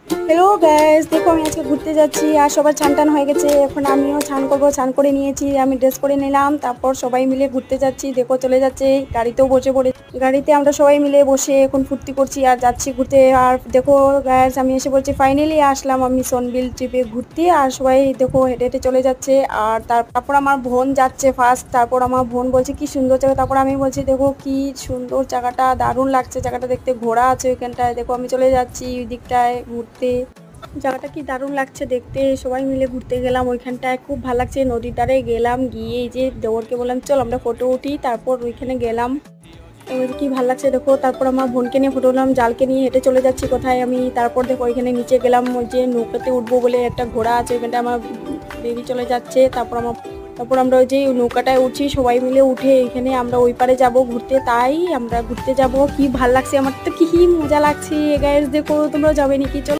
Hello guys, দেখো আমি আজকে ঘুরতে যাচ্ছি আর সবার চান টান হয়ে গেছে। এখন আমিও চান করবো, চান করে নিয়েছি, আমি ড্রেস পরে নিলাম। তারপর সবাই মিলে ঘুরতে যাচ্ছি। দেখো চলে যাচ্ছে, গাড়িতেও বসে পড়ে, গাড়িতে আমরা সবাই মিলে বসে এখন ফুর্তি করছি আর যাচ্ছি ঘুরতে। আর দেখো গাইস, আমি এসে বলছি ফাইনালি আসলাম আমি সনবিল ট্রিপে ঘুরতে। আর সবাই দেখো হেঁটে হেঁটে চলে যাচ্ছে। আর তারপর আমার বোন যাচ্ছে ফার্স্ট। তারপর আমার বোন বলছে কি সুন্দর জায়গা। তারপর আমি বলছি দেখো কি সুন্দর জায়গাটা, দারুণ লাগছে জায়গাটা দেখতে, ঘোড়া আছে ওইখানটায়। দেখো আমি চলে যাচ্ছি ওই দিকটায় ঘুরতে, জায়গাটা কি দারুণ লাগছে দেখতে। সবাই মিলে ঘুরতে গেলাম ওইখানটায়, খুব ভালো লাগছে। নদীর ধারে গেলাম, গিয়ে এই যে দেওরকে বললাম চল আমরা ফটো উঠি। তারপর ওইখানে গেলাম, এবার কি ভালো লাগছে দেখো। তারপর আমার বোনকে নিয়ে ফটো উঠলাম, জালকে নিয়ে হেঁটে চলে যাচ্ছি কোথায় আমি। তারপর দেখো ওইখানে নিচে গেলাম, ওই যে নৌকাতে উঠবো বলে একটা ঘোড়া আছে ওইখানটা, আমার বেবি চলে যাচ্ছে। তারপর আমরা ওই যে নৌকাটায় উঠছি সবাই মিলে, উঠে এখানে আমরা ওই পারে যাব ঘুরতে। তাই আমরা ঘুরতে যাব, কি ভাল লাগছে, আমার তো কি মজা লাগছে গাইস। দেখো তোমরা যাবে নাকি? চলো।